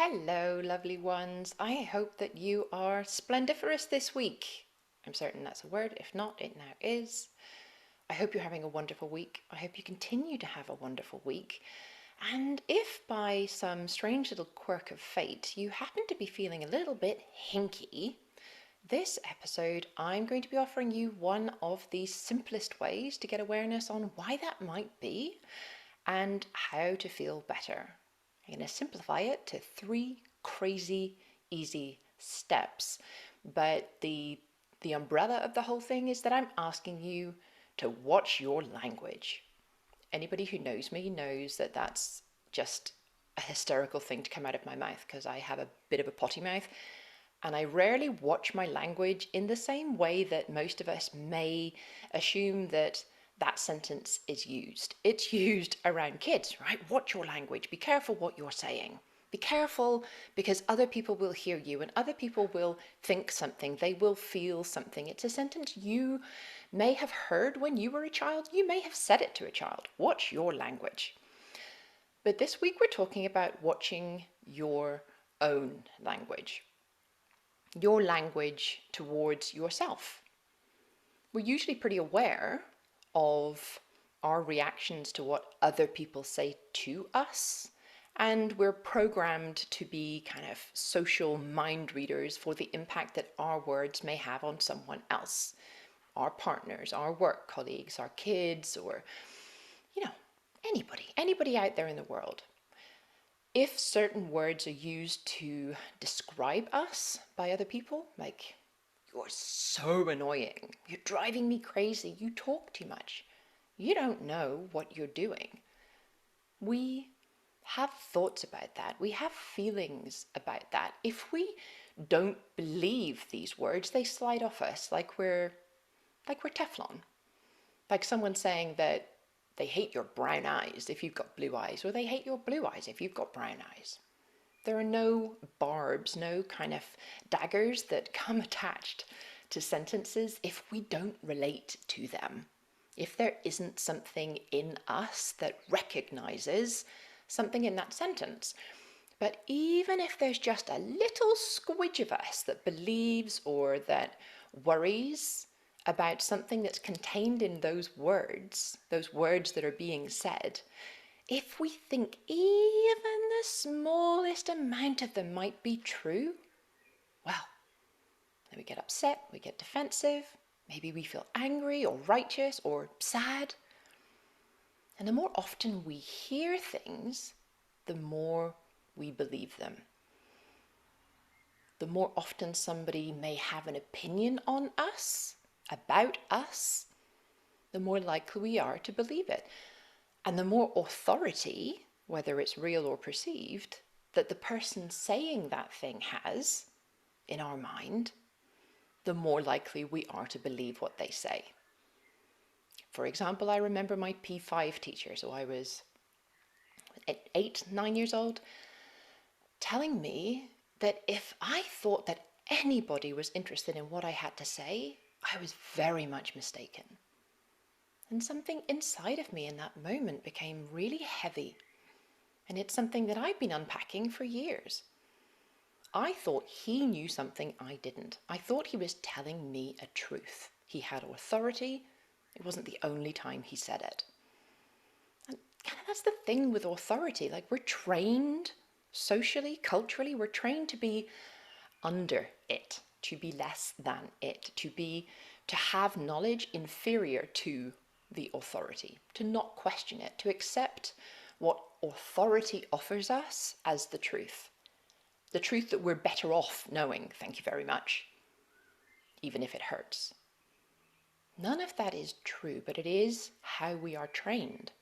Hello, lovely ones. I hope that you are splendiferous this week. I'm certain that's a word. If not, it now is. I hope you're having a wonderful week. I hope you continue to have a wonderful week. And if by some strange little quirk of fate you happen to be feeling a little bit hinky, this episode I'm going to be offering you one of the simplest ways to get awareness on why that might be and how to feel better. I'm going to simplify it to 3 crazy easy steps. But the umbrella of the whole thing is that I'm asking you to watch your language. Anybody who knows me knows that that's just a hysterical thing to come out of my mouth because I have a bit of a potty mouth and I rarely watch my language in the same way that most of us may assume that that sentence is used. It's used around kids, right? Watch your language. Be careful what you're saying. Be careful because other people will hear you and other people will think something. They will feel something. It's a sentence you may have heard when you were a child. You may have said it to a child. Watch your language. But this week we're talking about watching your own language. Your language towards yourself. We're usually pretty aware of our reactions to what other people say to us, and we're programmed to be kind of social mind readers for the impact that our words may have on someone else, our partners, our work colleagues, our kids, or anybody out there in the world. If certain words are used to describe us by other people, like, "You're so annoying, you're driving me crazy, you talk too much, you don't know what you're doing," we have thoughts about that, we have feelings about that. If we don't believe these words, they slide off us like we're Teflon. Like someone saying that they hate your brown eyes if you've got blue eyes, or they hate your blue eyes if you've got brown eyes. There are no barbs, no kind of daggers that come attached to sentences if we don't relate to them. If there isn't something in us that recognizes something in that sentence. But even if there's just a little squidge of us that believes or that worries about something that's contained in those words that are being said, if we think even the smallest amount of them might be true, well, then we get upset, we get defensive, maybe we feel angry or righteous or sad. And the more often we hear things, the more we believe them. The more often somebody may have an opinion on us, about us, the more likely we are to believe it. And the more authority, whether it's real or perceived, that the person saying that thing has in our mind, the more likely we are to believe what they say. For example, I remember my P5 teacher, so I was 8, 9 years old, telling me that if I thought that anybody was interested in what I had to say, I was very much mistaken. And something inside of me in that moment became really heavy. And it's something that I've been unpacking for years. I thought he knew something I didn't. I thought he was telling me a truth. He had authority. It wasn't the only time he said it. And kind of that's the thing with authority. Like, we're trained socially, culturally, we're trained to be under it, to be less than it, to have knowledge inferior to the authority, to not question it, to accept what authority offers us as the truth that we're better off knowing, thank you very much, even if it hurts. None of that is true, but it is how we are trained.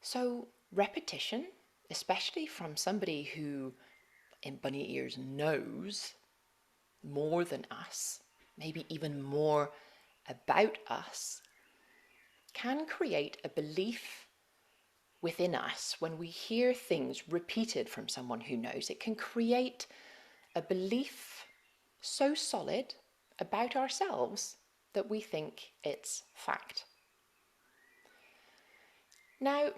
So repetition, especially from somebody who, in bunny ears, knows more than us, maybe even more about us, can create a belief within us. When we hear things repeated from someone who knows, it can create a belief so solid about ourselves that we think it's fact. Now,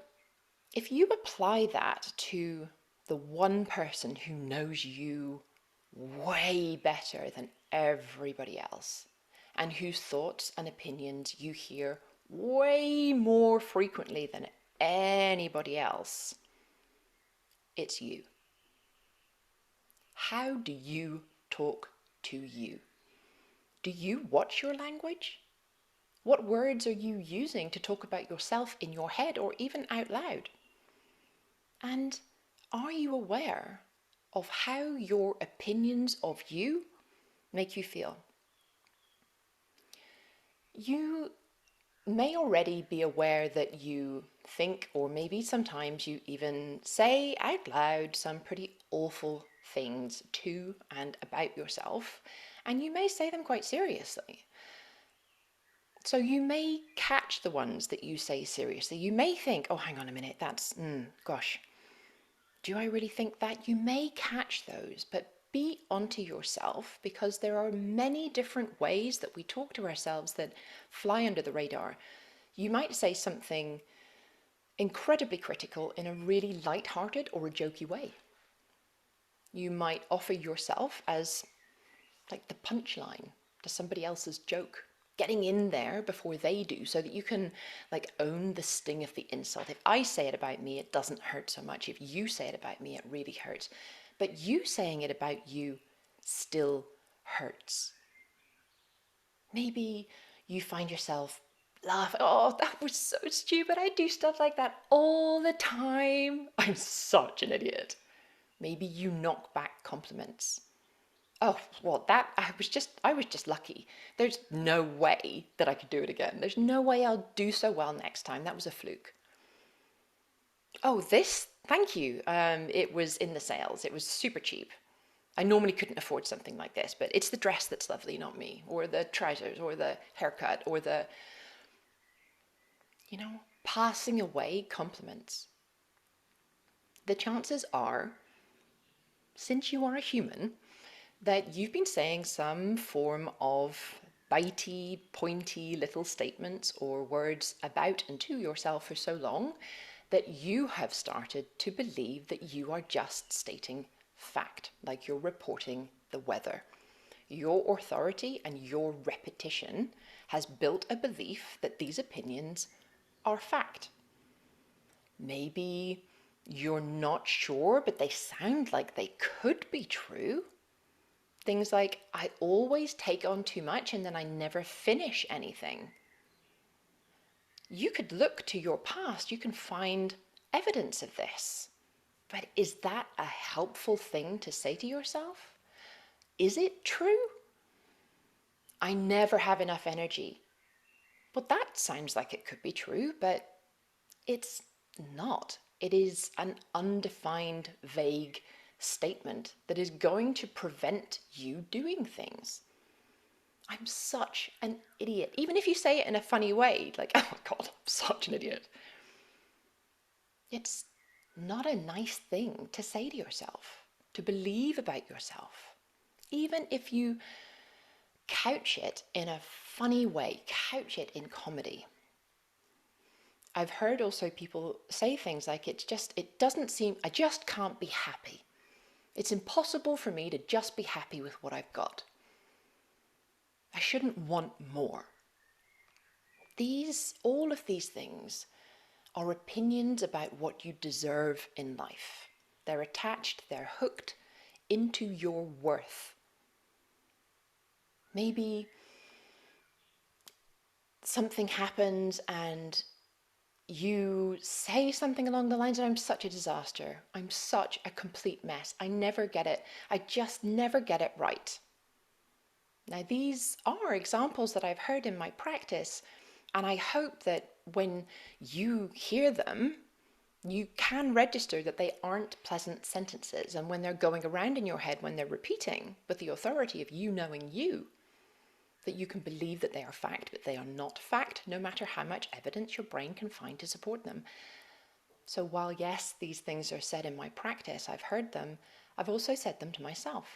if you apply that to the one person who knows you way better than everybody else, and whose thoughts and opinions you hear way more frequently than anybody else, it's you. How do you talk to you? Do you watch your language? What words are you using to talk about yourself in your head or even out loud? And are you aware of how your opinions of you make you feel? You may already be aware that you think, or maybe sometimes you even say out loud some pretty awful things to and about yourself, and you may say them quite seriously. So you may catch the ones that you say seriously. You may think, oh, hang on a minute, that's, gosh, do I really think that? You may catch those, but be onto yourself, because there are many different ways that we talk to ourselves that fly under the radar. You might say something incredibly critical in a really light-hearted or a jokey way. You might offer yourself as like the punchline to somebody else's joke, getting in there before they do, so that you can like own the sting of the insult. If I say it about me, it doesn't hurt so much. If you say it about me, it really hurts. But you saying it about you still hurts. Maybe you find yourself laughing, oh, that was so stupid. I do stuff like that all the time. I'm such an idiot. Maybe you knock back compliments. Oh, well, I was just lucky. There's no way that I could do it again. There's no way I'll do so well next time. That was a fluke. Oh, thank you. It was in the sales. It was super cheap. I normally couldn't afford something like this, but it's the dress that's lovely, not me, or the trousers, or the haircut, or passing away compliments. The chances are, since you are a human, that you've been saying some form of bitey, pointy little statements or words about and to yourself for so long that you have started to believe that you are just stating fact, like you're reporting the weather. Your authority and your repetition has built a belief that these opinions are fact. Maybe you're not sure, but they sound like they could be true. Things like, I always take on too much and then I never finish anything. You could look to your past, you can find evidence of this. But is that a helpful thing to say to yourself? Is it true? I never have enough energy. Well, that sounds like it could be true, but it's not. It is an undefined, vague statement that is going to prevent you doing things. I'm such an idiot. Even if you say it in a funny way, like, oh my God, I'm such an idiot. It's not a nice thing to say to yourself, to believe about yourself. Even if you couch it in a funny way, couch it in comedy. I've heard also people say things like, it doesn't seem, I just can't be happy. It's impossible for me to just be happy with what I've got. I shouldn't want more. All of these things are opinions about what you deserve in life. They're attached, they're hooked into your worth. Maybe something happens and you say something along the lines of, I'm such a disaster. I'm such a complete mess. I never get it. I just never get it right. Now, these are examples that I've heard in my practice, and I hope that when you hear them, you can register that they aren't pleasant sentences, and when they're going around in your head, when they're repeating with the authority of you knowing you, that you can believe that they are fact, but they are not fact, no matter how much evidence your brain can find to support them. So while yes, these things are said in my practice, I've heard them, I've also said them to myself.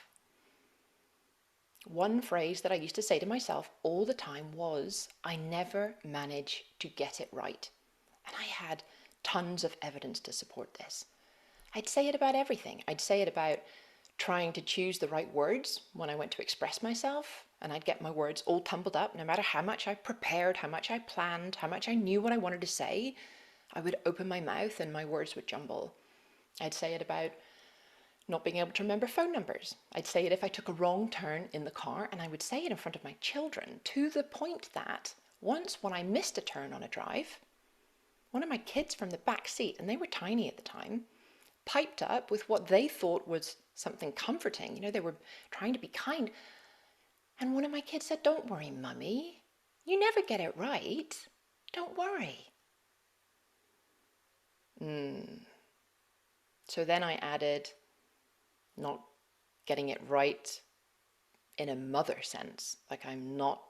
One phrase that I used to say to myself all the time was, I never manage to get it right. And I had tons of evidence to support this. I'd say it about everything. I'd say it about trying to choose the right words when I went to express myself, and I'd get my words all tumbled up. No matter how much I prepared, how much I planned, how much I knew what I wanted to say, I would open my mouth and my words would jumble. I'd say it about not being able to remember phone numbers. I'd say it if I took a wrong turn in the car, and I would say it in front of my children, to the point that once when I missed a turn on a drive, one of my kids from the back seat, and they were tiny at the time, piped up with what they thought was something comforting. You know, they were trying to be kind. And one of my kids said, "Don't worry, Mummy. You never get it right. Don't worry." So then I added not getting it right in a mother sense. Like, I'm not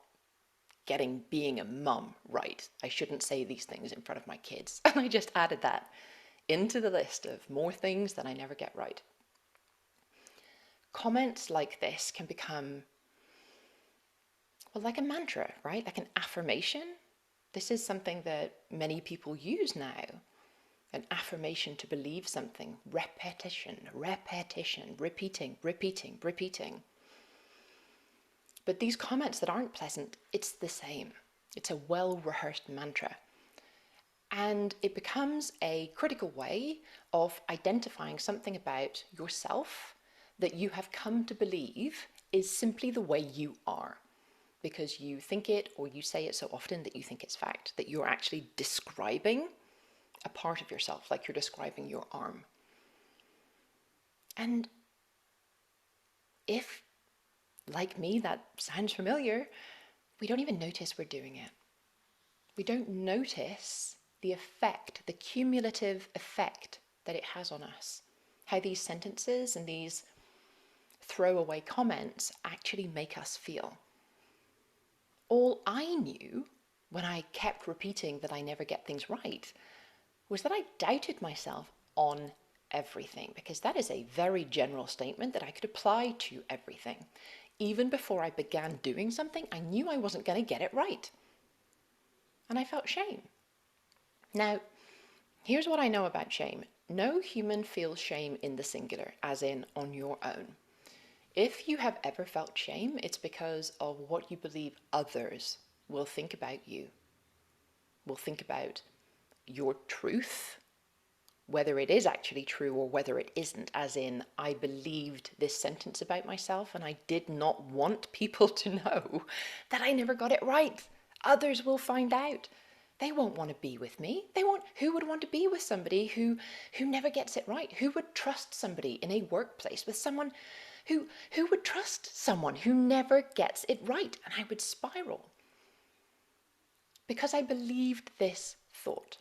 getting being a mum right. I shouldn't say these things in front of my kids. And I just added that into the list of more things that I never get right. Comments like this can become, well, like a mantra, right? Like an affirmation. This is something that many people use now. An affirmation to believe something. Repetition, repetition, repeating, repeating, repeating. But these comments that aren't pleasant, it's the same. It's a well-rehearsed mantra. And it becomes a critical way of identifying something about yourself that you have come to believe is simply the way you are, because you think it or you say it so often that you think it's fact, that you're actually describing a part of yourself, like you're describing your arm. And if, like me, that sounds familiar, we don't even notice we're doing it. We don't notice the effect, the cumulative effect that it has on us. How these sentences and these throwaway comments actually make us feel. All I knew when I kept repeating that I never get things right was that I doubted myself on everything, because that is a very general statement that I could apply to everything. Even before I began doing something, I knew I wasn't going to get it right. And I felt shame. Now, here's what I know about shame. No human feels shame in the singular, as in on your own. If you have ever felt shame, it's because of what you believe others will think about you, will think about your truth, whether it is actually true or whether it isn't, as in, I believed this sentence about myself and I did not want people to know that I never got it right. Others will find out. They won't want to be with me. Who would want to be with somebody who never gets it right? Who would trust somebody in a workplace with someone who would trust someone who never gets it right? And I would spiral because I believed this thought.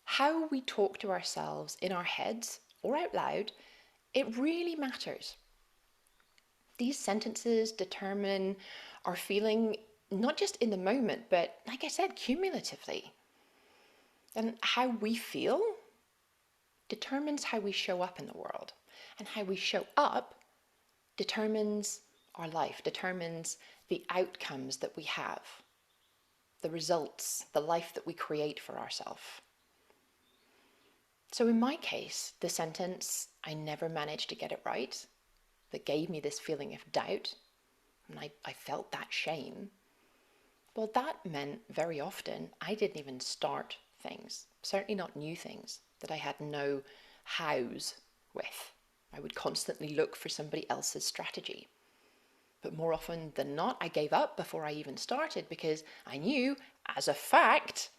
How we talk to ourselves in our heads or out loud, it really matters. These sentences determine our feeling, not just in the moment, but like I said, cumulatively. And how we feel determines how we show up in the world. And how we show up determines our life, determines the outcomes that we have, the results, the life that we create for ourselves. So in my case, the sentence, I never managed to get it right, that gave me this feeling of doubt, and I felt that shame, well, that meant very often I didn't even start things, certainly not new things, that I had no hows with. I would constantly look for somebody else's strategy. But more often than not, I gave up before I even started because I knew, as a fact,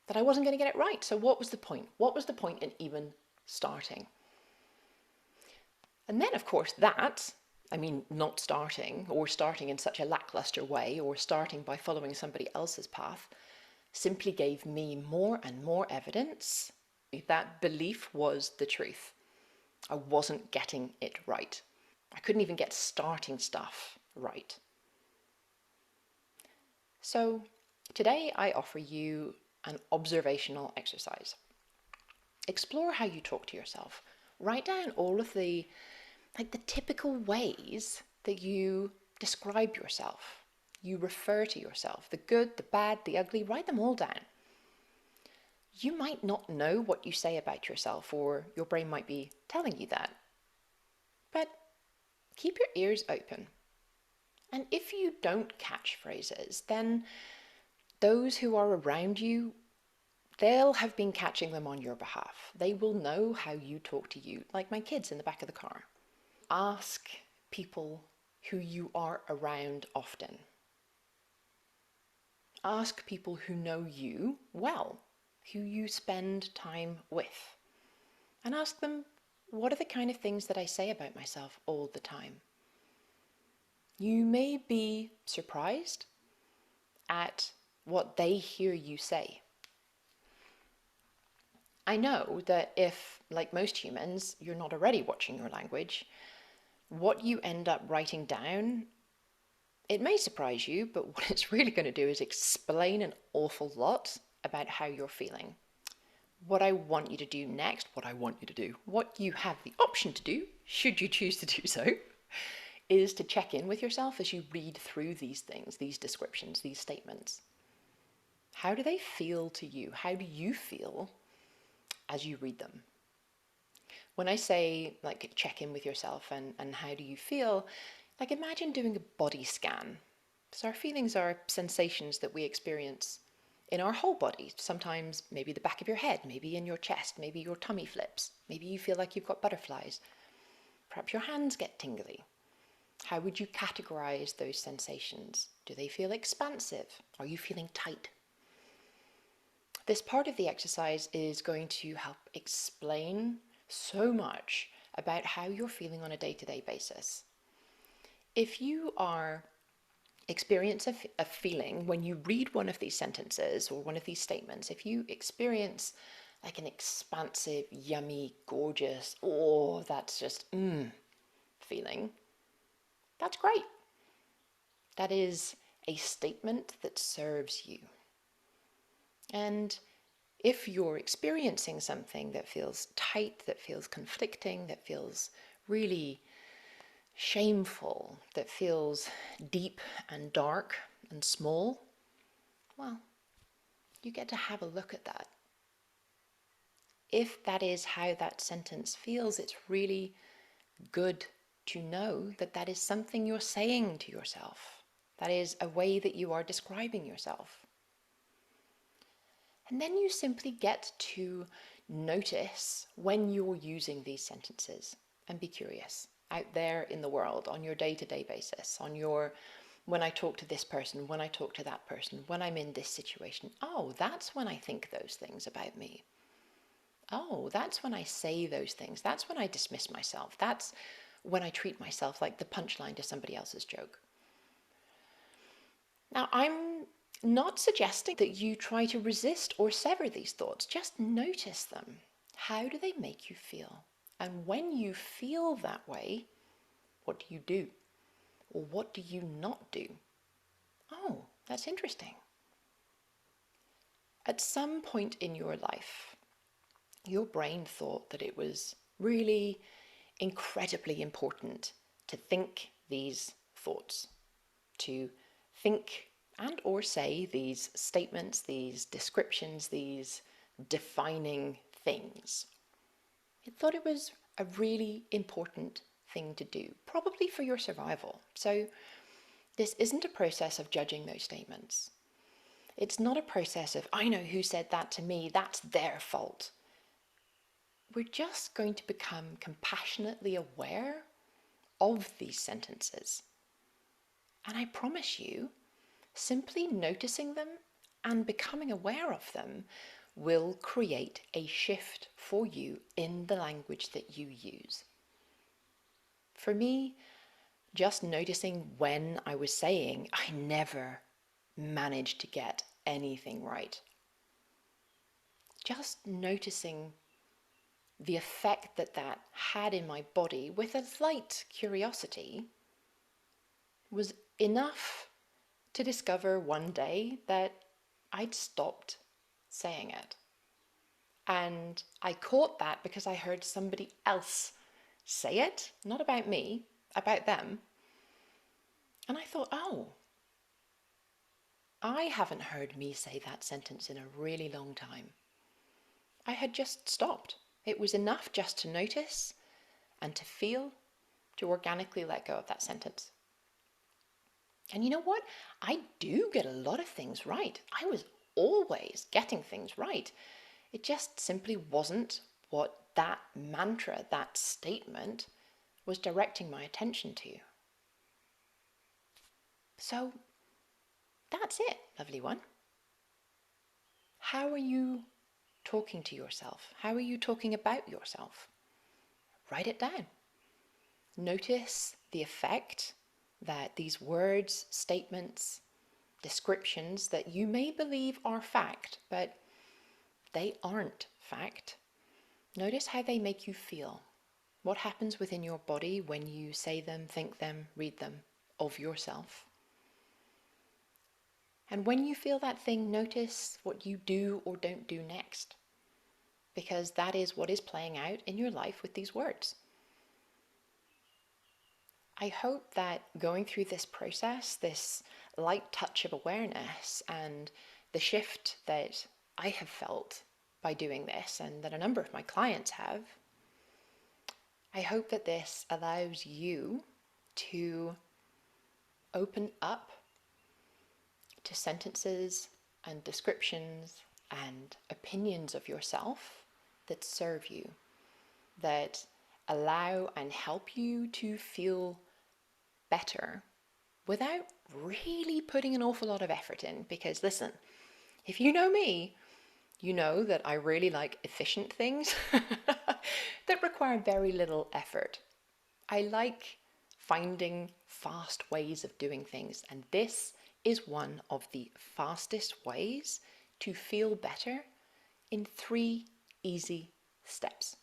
that I wasn't going to get it right. So what was the point? What was the point in even starting? And then, of course, not starting, or starting in such a lackluster way, or starting by following somebody else's path, simply gave me more and more evidence that belief was the truth. I wasn't getting it right. I couldn't even get starting stuff right. So today I offer you an observational exercise. Explore how you talk to yourself. Write down all of the typical ways that you describe yourself. You refer to yourself, the good, the bad, the ugly, write them all down. You might not know what you say about yourself, or your brain might be telling you that. But keep your ears open. And if you don't catch phrases, then those who are around you, they'll have been catching them on your behalf. They will know how you talk to you, like my kids in the back of the car. Ask people who you are around often. Ask people who know you well, who you spend time with. And ask them, what are the kind of things that I say about myself all the time? You may be surprised at what they hear you say. I know that if, like most humans, you're not already watching your language, what you end up writing down, it may surprise you, but what it's really going to do is explain an awful lot about how you're feeling. What I want you to do next, what you have the option to do, should you choose to do so, is to check in with yourself as you read through these things, these descriptions, these statements. How do they feel to you? How do you feel as you read them? When I say, like, check in with yourself and how do you feel, like, imagine doing a body scan. So our feelings are sensations that we experience in our whole body. Sometimes maybe the back of your head, maybe in your chest, maybe your tummy flips, maybe you feel like you've got butterflies. Perhaps your hands get tingly. How would you categorize those sensations? Do they feel expansive? Are you feeling tight? This part of the exercise is going to help explain so much about how you're feeling on a day-to-day basis. If you are experience a feeling when you read one of these sentences or one of these statements, if you experience like an expansive, yummy, gorgeous, oh, that's just feeling, that's great. That is a statement that serves you. And if you're experiencing something that feels tight, that feels conflicting, that feels really shameful, that feels deep and dark and small, well, you get to have a look at that. If that is how that sentence feels, it's really good to know that that is something you're saying to yourself. That is a way that you are describing yourself. And then you simply get to notice when you're using these sentences and be curious out there in the world on your day-to-day basis, on your, when I talk to this person, when I talk to that person, when I'm in this situation. Oh, that's when I think those things about me. Oh, that's when I say those things. That's when I dismiss myself. That's when I treat myself like the punchline to somebody else's joke. Now, I'm not suggesting that you try to resist or sever these thoughts. Just notice them. How do they make you feel? And when you feel that way, what do you do? Or what do you not do? Oh, that's interesting. At some point in your life, your brain thought that it was really incredibly important to think these thoughts, to think and or say these statements, these descriptions, these defining things. It thought it was a really important thing to do, probably for your survival. So this isn't a process of judging those statements. It's not a process of, I know who said that to me, that's their fault. We're just going to become compassionately aware of these sentences. And I promise you, simply noticing them and becoming aware of them will create a shift for you in the language that you use. For me, just noticing when I was saying, I never managed to get anything right. Just noticing the effect that that had in my body with a slight curiosity was enough to discover one day that I'd stopped saying it. And I caught that because I heard somebody else say it, not about me, about them. And I thought, oh, I haven't heard me say that sentence in a really long time. I had just stopped. It was enough just to notice and to feel, to organically let go of that sentence. And you know what? I do get a lot of things right. I was always getting things right. It just simply wasn't what that mantra, that statement, was directing my attention to. So that's it, lovely one. How are you talking to yourself? How are you talking about yourself? Write it down. Notice the effect that these words, statements, descriptions that you may believe are fact, but they aren't fact. Notice how they make you feel. What happens within your body when you say them, think them, read them of yourself? And when you feel that thing, notice what you do or don't do next, because that is what is playing out in your life with these words. I hope that going through this process, this light touch of awareness and the shift that I have felt by doing this and that a number of my clients have, I hope that this allows you to open up to sentences and descriptions and opinions of yourself that serve you, that allow and help you to feel better without really putting an awful lot of effort in. Because listen, if you know me, you know that I really like efficient things that require very little effort. I like finding fast ways of doing things, and this is one of the fastest ways to feel better in 3 easy steps.